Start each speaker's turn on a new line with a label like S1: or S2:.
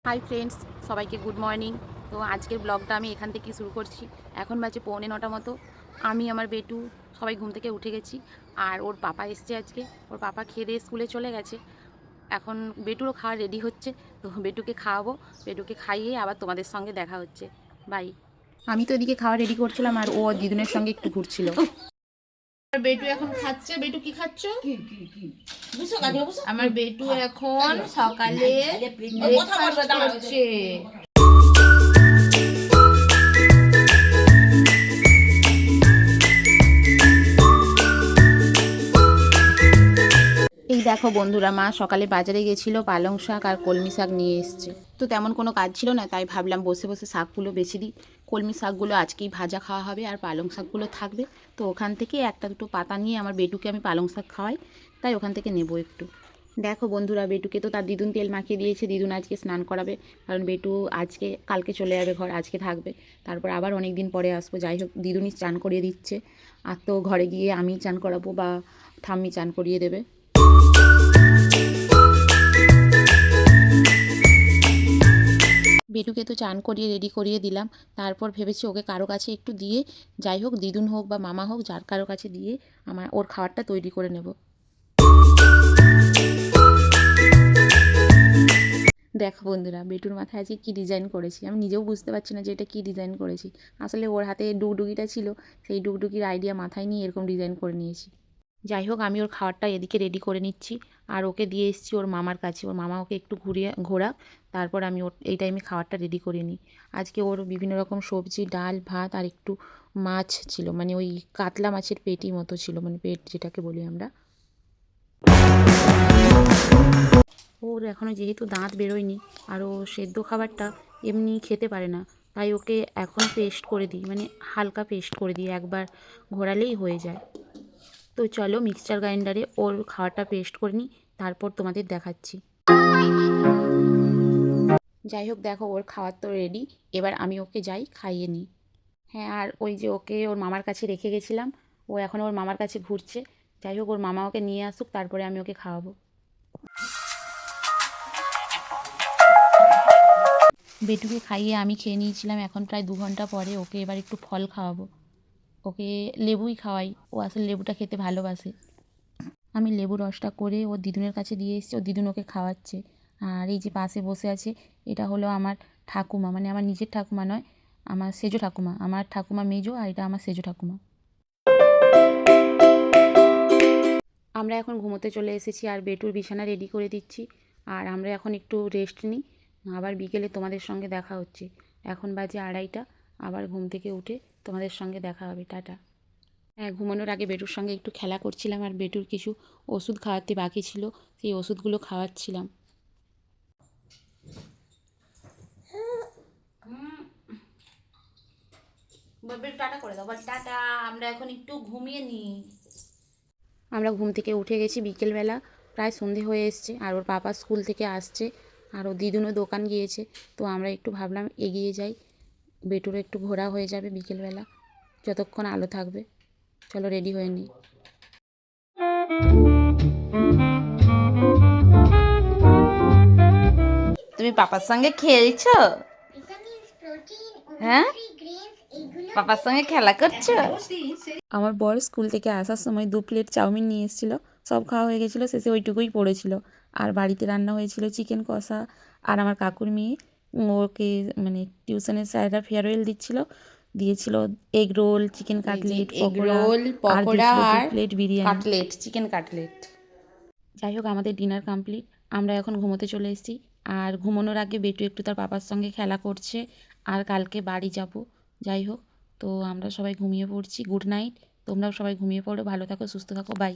S1: Hi friends, সবাইকে good morning. তো আজকের ব্লগটা আমি এখান থেকে শুরু করছি। এখন বাজে 8:45 মতো। আমি আমার বেটু সবাই ঘুম থেকে উঠে গেছি। আর ওর পাপা এসছে আজকে। ওর পাপা খেয়ে দিয়ে স্কুলে চলে গেছে। এখন বেটুরও খাওয়া রেডি হচ্ছে। তো বেটুকে খাওয়াবো, বেটুকে খাইয়ে আবার তোমাদের সঙ্গে দেখা হচ্ছে। বাই। আমি তো এদিকে খাওয়া রেডি করছিলাম আর ও দিদুনের সঙ্গে একটু ঘুরছিল। বেটু এখন খাচ্ছে। বেটু কি খাচ্ছ? আমার বেটু এখন সকালে ব্রেকফাস্ট করছে। এই দেখো বন্ধুরা, মা সকালে বাজারে গেছিল, পালং শাক আর কলমি শাক নিয়ে এসছে। তো তেমন কোনো কাজ ছিল না, তাই ভাবলাম বসে বসে শাকগুলো বেছে দিই। কলমি শাকগুলো আজকেই ভাজা খাওয়া হবে আর পালং শাকগুলো থাকবে। তো ওখান থেকে একটা দুটো পাতা নিয়ে আমার বেটুকে আমি পালং শাক খাওয়াই, তাই ওখান থেকে নেবো একটু। দেখো বন্ধুরা, বেটুকে তো তার দিদুন তেল মাখিয়ে দিয়েছে। দিদুন আজকে স্নান করাবে, কারণ বেটু কালকে চলে যাবে ঘর, আজকে থাকবে, তারপর আবার অনেক দিন পরে আসবো। যাই হোক, দিদুনই চান করিয়ে দিচ্ছে। আর তো ঘরে গিয়ে আমি চান করাবো বা ঠাম্মি চান করিয়ে দেবে। বেটুকে তো চান করিয়ে রেডি করিয়ে দিলাম। তারপর ভেবেছি ওকে কারো কাছে একটু দিয়ে, যাই হোক দিদুন হোক বা মামা হোক, যার কারো কাছে দিয়ে ওর খাবারটা তৈরি করে নেব। দেখো বন্ধুরা, বেটুর মাথায় আজকে কী ডিজাইন করেছি, আমি নিজেও বুঝতে পারছি না যে এটা কী ডিজাইন করেছি। আসলে ওর হাতে ডুগডুগিটা ছিল, সেই ডুগডুগির আইডিয়া মাথায় নিয়ে এরকম ডিজাইন করে নিয়েছি। যাই হোক, আমি ওর খাবারটা এদিকে রেডি করে নিচ্ছি আর ওকে দিয়ে এসেছি ওর মামার কাছে। ওর মামা ওকে একটু ঘোরাক, তারপর আমি এই টাইমে খাবারটা রেডি করে নিই। আজকে ওর বিভিন্ন রকম সবজি, ডাল, ভাত আর একটু মাছ ছিল, মানে ওই কাতলা মাছের পেটি মতো ছিল, মানে পেট যেটাকে বলি আমরা। ওর এখনও যেহেতু দাঁত বেরোয়নি আর ও সেদ্ধ খাবারটা এমনি খেতে পারে না, তাই ওকে এখন পেস্ট করে দিই, মানে হালকা পেস্ট করে দিই, একবার ঘোরালেই হয়ে যায়। তো চলো মিক্সচার গ্রাইন্ডারে ওর খাওয়াটা পেস্ট করে নিই, তারপর তোমাদের দেখাচ্ছি। যাই হোক, দেখো ওর খাওয়ার তো রেডি। এবার আমি ওকে যাই খাইয়ে নিই। হ্যাঁ, আর ওই যে ওকে ওর মামার কাছে রেখে গেছিলাম, ও এখন ওর মামার কাছে ঘুরছে। যাই হোক, ওর মামা ওকে নিয়ে আসুক, তারপরে আমি ওকে খাওয়াবো। বেটুকে খাইয়ে আমি খেয়ে নিয়েছিলাম। এখন প্রায় 2 ঘন্টা পরে ওকে এবার একটু ফল খাওয়াবো। ওকে লেবুই খাওয়াই, ও আসলে লেবুটা খেতে ভালোবাসে। আমি লেবু রসটা করে ওর দিদুনের কাছে দিয়ে এসেছি, ওর দিদুন ওকে খাওয়াচ্ছে। আর এই যে পাশে বসে আছে, এটা হলো আমার ঠাকুমা, মানে আমার নিজের ঠাকুমা নয়, আমার সেজো ঠাকুমা। আমার ঠাকুমা মেজো আর এটা আমার সেজো ঠাকুমা। আমরা এখন ঘুমোতে চলে এসেছি আর বেটুর বিছানা রেডি করে দিচ্ছি। আর আমরা এখন একটু রেস্ট নিই, আবার বিকেলে তোমাদের সঙ্গে দেখা হচ্ছে। এখন বাজে 2:30, আবার ঘুম থেকে উঠে তোমাদের সঙ্গে দেখা হবে। টাটা। হ্যাঁ, ঘুমানোর আগে বেটুর সঙ্গে একটু খেলা করছিলাম আর বেটুর কিছু ওষুধ খাওয়াতে বাকি ছিল, সেই ওষুধগুলো খাওয়াচ্ছিলাম। টাটা করে দাও, টাটা। আমরা এখন একটু ঘুমিয়ে নিই। আমরা ঘুম থেকে উঠে গেছি বিকেলবেলা, প্রায় সন্ধে হয়ে এসছে আর ওর পাপা স্কুল থেকে আসছে আর ওর দিদুনও দোকান গিয়েছে। তো আমরা একটু ভাবলাম এগিয়ে যাই, বেটুরও একটু ঘোরা হয়ে যাবে বিকেলবেলা, যতক্ষণ আলো থাকবে। চলো রেডি হয়ে নিই। তুমি পাপার সঙ্গে খেলছো? হ্যাঁ, পাপার সঙ্গে খেলা করছো? আমার বর স্কুল থেকে আসার সময় 2 প্লেট চাউমিন নিয়ে এসেছিলো। সব খাওয়া হয়ে গেছিলো, শেষে ওইটুকুই পড়েছিল। আর বাড়িতে রান্না হয়েছিল চিকেন কষা। আর আমার কাকুর মেয়ে, ওকে মানে টিউশনের স্যাররা ফেয়ারওয়েল দিয়েছিল egg roll, chicken cutlet, pakora, আর দিয়েছিল 2 প্লেট বিরিয়ানি, চিকেন কাটলেট। যাই হোক, আমাদের ডিনার কমপ্লিট। আমরা এখন ঘুমোতে চলে এসেছি। আর ঘুমানোর আগে বেটু একটু তার পাপার সঙ্গে খেলা করছে আর কালকে বাড়ি যাব। যাই হোক, তো আমরা সবাই ঘুমিয়ে পড়ছি। Good night. তোমরাও সবাই ঘুমিয়ে পড়ো, ভালো থাকো, সুস্থ থাকো, বাই।